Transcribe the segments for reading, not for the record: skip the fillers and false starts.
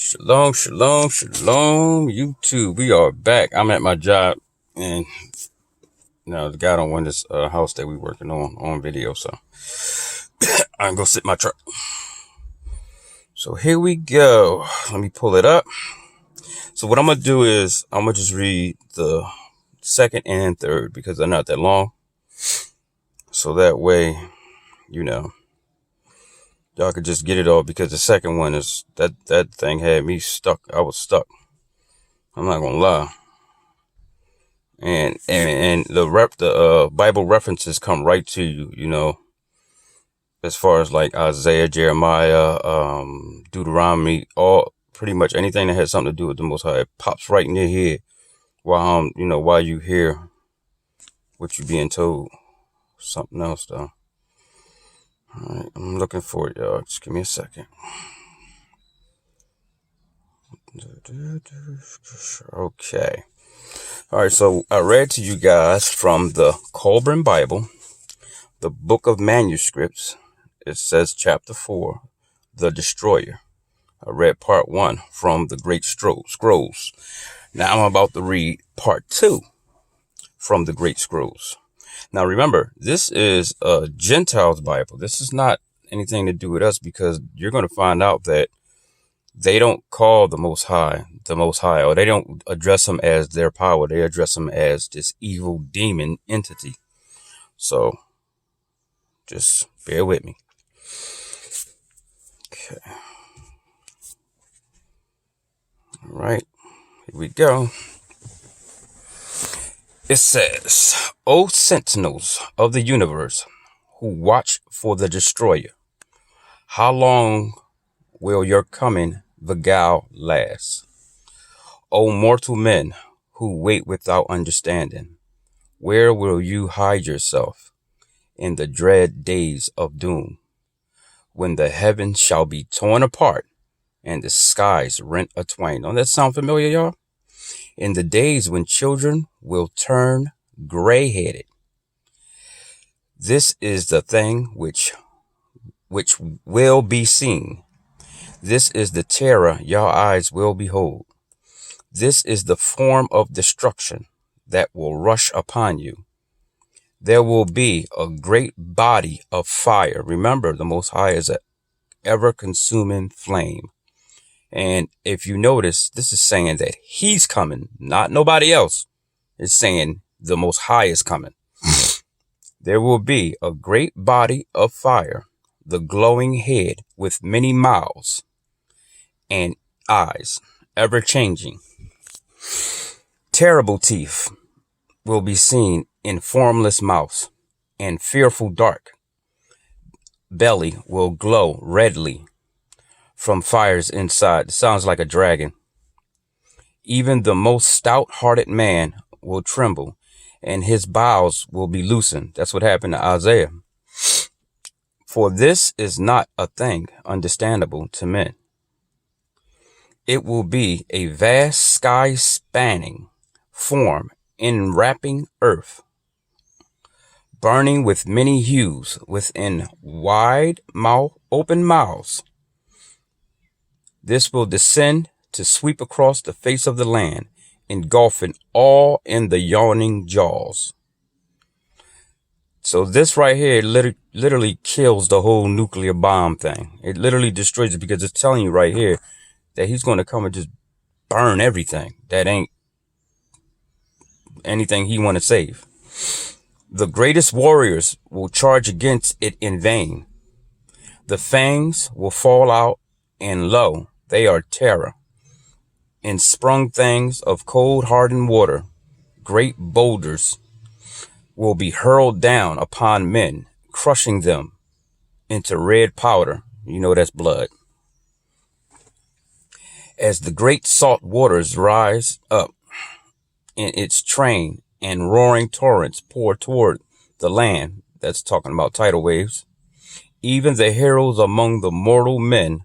Shalom, shalom, shalom, YouTube. We are back. I'm at my job, and the guy don't want this house that we working on video, so I can go sit in my truck. So here we go. Let me pull it up. So what I'm gonna do is I'm gonna just read the second and third because they're not that long. So that way, y'all could just get it all, because the second one is that thing had me stuck. I was stuck. I'm not gonna lie. And the Bible references come right to you, as far as like Isaiah, Jeremiah, Deuteronomy, all pretty much anything that has something to do with the Most High, it pops right in your head while while you hear what you're being told. Something else though. All right, I'm looking for it, y'all. Just give me a second. Okay. All right, so I read to you guys from the Colburn Bible, the Book of Manuscripts. It says chapter 4, The Destroyer. I read part 1 from the Great Scrolls. Now I'm about to read part 2 from the Great Scrolls. Now remember, this is a Gentiles Bible. This is not anything to do with us, because you're going to find out that they don't call the Most High, or they don't address him as their power. They address him as this evil demon entity. So just bear with me. Okay. All right, here we go. It says, O sentinels of the universe who watch for the destroyer, how long will your coming beguile last? O mortal men who wait without understanding, where will you hide yourself in the dread days of doom, when the heavens shall be torn apart and the skies rent atwain? Don't that sound familiar, y'all? In the days when children will turn gray-headed. This is the thing which will be seen. This is the terror your eyes will behold. This is the form of destruction that will rush upon you. There will be a great body of fire. Remember, the Most High is an ever-consuming flame. And if you notice, this is saying that he's coming, not nobody else. It's saying the Most High is coming. There will be a great body of fire, the glowing head with many mouths and eyes, ever changing. Terrible teeth will be seen in formless mouths, and fearful dark belly will glow redly from fires inside. It sounds like a dragon. Even the most stout-hearted man will tremble, and his bowels will be loosened. That's what happened to Isaiah. For this is not a thing understandable to men. It will be a vast sky-spanning form enwrapping earth, burning with many hues within wide open mouths. This will descend to sweep across the face of the land, engulfing all in the yawning jaws. So this right here literally kills the whole nuclear bomb thing. It literally destroys it, because it's telling you right here that he's going to come and just burn everything that ain't anything he want to save. The greatest warriors will charge against it in vain. The fangs will fall out, and lo, they are terror. And sprung things of cold hardened water, great boulders, will be hurled down upon men, crushing them into red powder. You know that's blood. As the great salt waters rise up in its train and roaring torrents pour toward the land, that's talking about tidal waves, even the heroes among the mortal men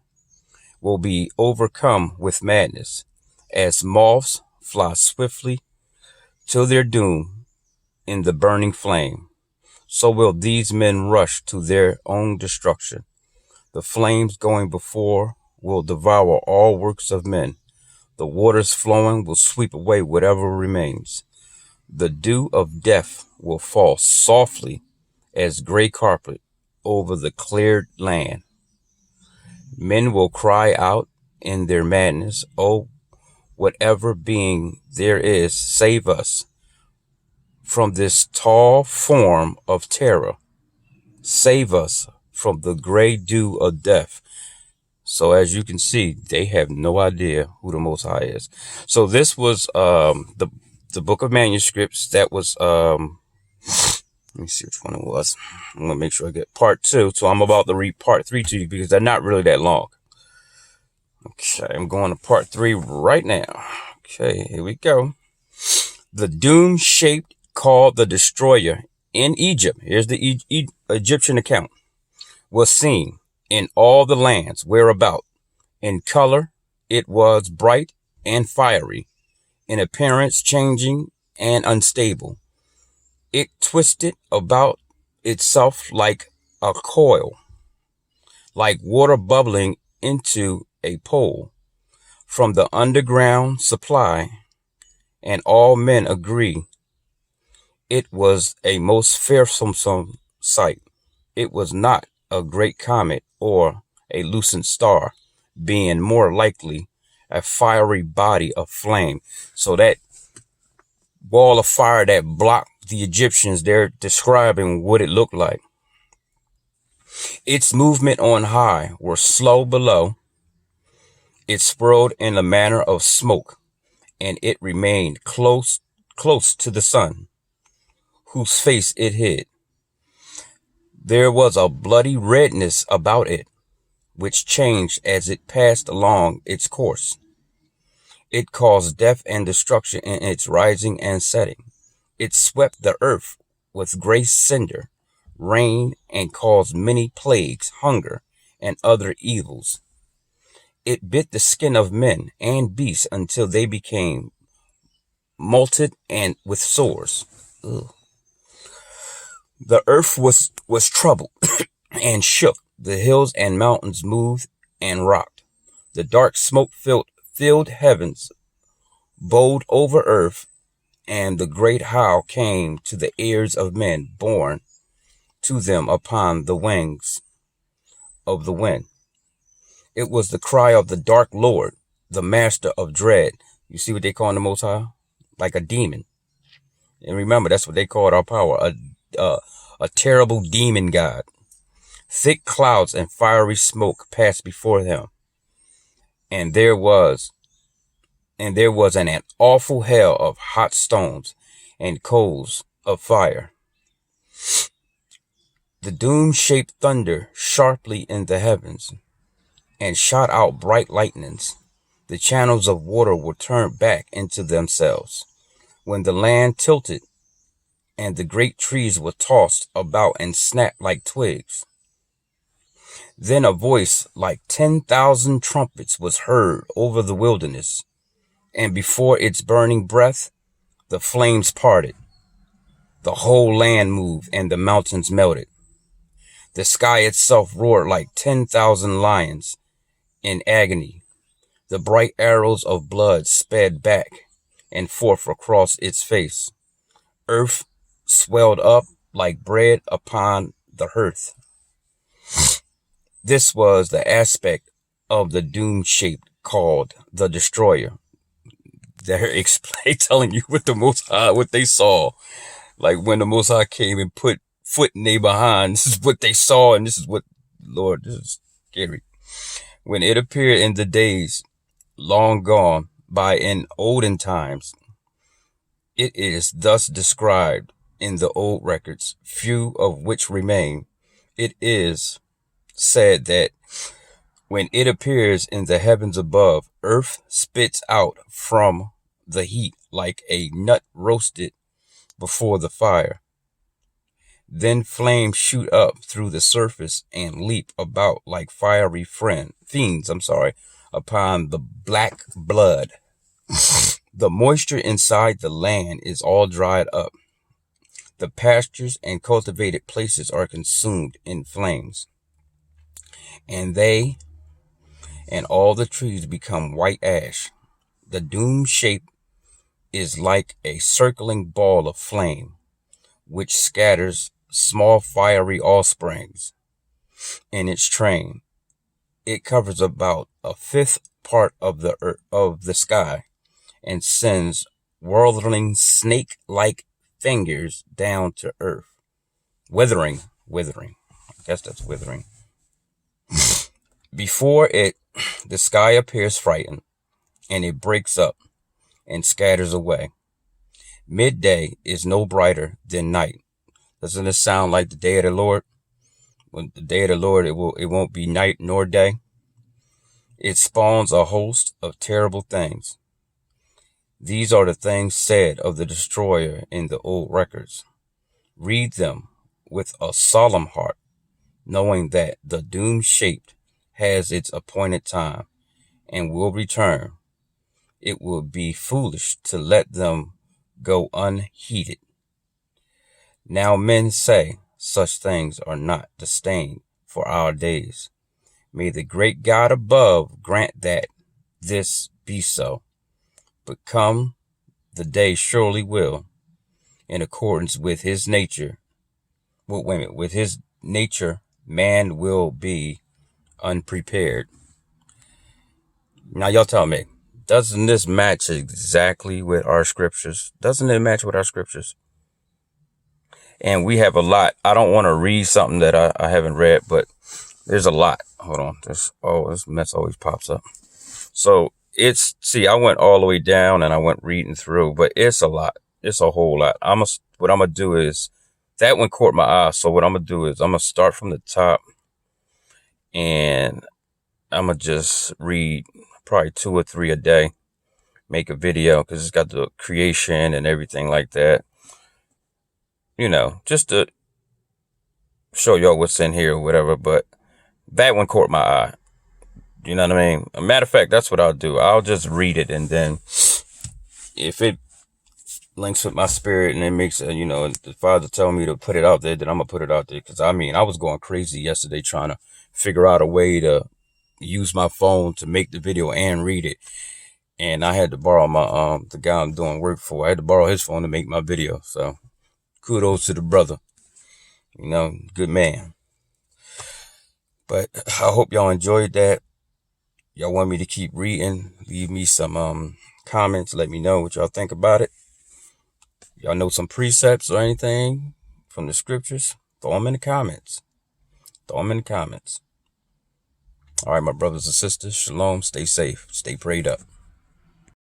will be overcome with madness, as moths fly swiftly to their doom in the burning flame. So will these men rush to their own destruction, the flames going before will devour all works of men. The waters flowing will sweep away whatever remains. The dew of death will fall softly as gray carpet over the cleared land. Men will cry out in their madness, "Oh, whatever being there is, save us from this tall form of terror. Save us from the gray dew of death." So as you can see, they have no idea who the Most High is. So this was the book of manuscripts. That was let me see which one it was. I'm gonna make sure I get part 2. So I'm about to read part 3 to you because they're not really that long. Okay, I'm going to part 3 right now. Okay, here we go. The doom shaped called the destroyer in Egypt. Here's the Egyptian account. Was seen in all the lands whereabout. In color, it was bright and fiery. In appearance, changing and unstable. It twisted about itself like a coil, like water bubbling into a pole from the underground supply, and all men agree it was a most fearsome sight. It was not a great comet or a lucent star, being more likely a fiery body of flame. So that wall of fire that blocked the Egyptians, they're describing what it looked like. Its movement on high were slow below. It swirled in the manner of smoke, and it remained close to the sun, whose face it hid. There was a bloody redness about it, which changed as it passed along its course. It caused death and destruction in its rising and setting. It swept the earth with gray cinder, rain, and caused many plagues, hunger, and other evils. It bit the skin of men and beasts until they became molted and with sores. Ugh. The earth was troubled and shook. The hills and mountains moved and rocked. The dark smoke filled heavens, bowed over earth, and the great howl came to the ears of men, borne to them upon the wings of the wind. It was the cry of the dark Lord, the master of dread. You see what they call the Most High? Like a demon. And remember, that's what they called our power, a terrible demon god. Thick clouds and fiery smoke passed before him, and there was an awful hail of hot stones and coals of fire. The doom-shaped thunder sharply in the heavens, and shot out bright lightnings. The channels of water were turned back into themselves, when the land tilted, and the great trees were tossed about and snapped like twigs. Then a voice like 10,000 trumpets was heard over the wilderness, and before its burning breath, the flames parted. The whole land moved, and the mountains melted. The sky itself roared like 10,000 lions in agony. The bright arrows of blood sped back and forth across its face. Earth swelled up like bread upon the hearth. This was the aspect of the doom-shaped called the destroyer. They're telling you what the Most High, what they saw. Like when the Most High came and put foot in their behind, this is what they saw, and this is what, Lord, this is scary. When it appeared in the days long gone by in olden times, it is thus described in the old records, few of which remain. It is said that when it appears in the heavens above, earth spits out from the heat like a nut roasted before the fire. Then flames shoot up through the surface and leap about like fiery fiends, upon the black blood. The moisture inside the land is all dried up. The pastures and cultivated places are consumed in flames. And they and all the trees become white ash. The doom shape is like a circling ball of flame, which scatters small fiery offsprings in its train. It covers about a fifth part of the sky and sends whirling snake-like fingers down to earth. Withering. I guess that's withering. Before it, the sky appears frightened, and it breaks up and scatters away. Midday is no brighter than night. Doesn't it sound like the day of the Lord? When the day of the Lord, it won't be night nor day. It spawns a host of terrible things. These are the things said of the destroyer in the old records. Read them with a solemn heart, knowing that the doom shaped has its appointed time and will return. It would be foolish to let them go unheeded. Now men say such things are not disdained for our days. May the great God above grant that this be so. But come the day surely will, in accordance with his nature. With his nature, man will be unprepared. Now y'all tell me, doesn't this match exactly with our scriptures? Doesn't it match with our scriptures? And we have a lot. I don't want to read something that I haven't read, but there's a lot. Hold on. This mess always pops up. So I went all the way down and I went reading through, but it's a lot. It's a whole lot. What I'm going to do is, that one caught my eye. So what I'm going to do is I'm going to start from the top and I'm going to just read probably 2 or 3 a day, make a video because it's got the creation and everything like that. You know, just to show y'all what's in here or whatever. But that one caught my eye. You know what I mean? A matter of fact, that's what I'll do. I'll just read it, and then if it links with my spirit and it makes, the Father tell me to put it out there, then I'm going to put it out there. Because, I was going crazy yesterday trying to figure out a way to use my phone to make the video and read it. And I had to borrow my, the guy I'm doing work for. I had to borrow his phone to make my video. So, kudos to the brother. Good man. But I hope y'all enjoyed that. Y'all want me to keep reading? Leave me some comments. Let me know what y'all think about it. Y'all know some precepts or anything from the scriptures? Throw them in the comments. All right, my brothers and sisters. Shalom. Stay safe. Stay prayed up.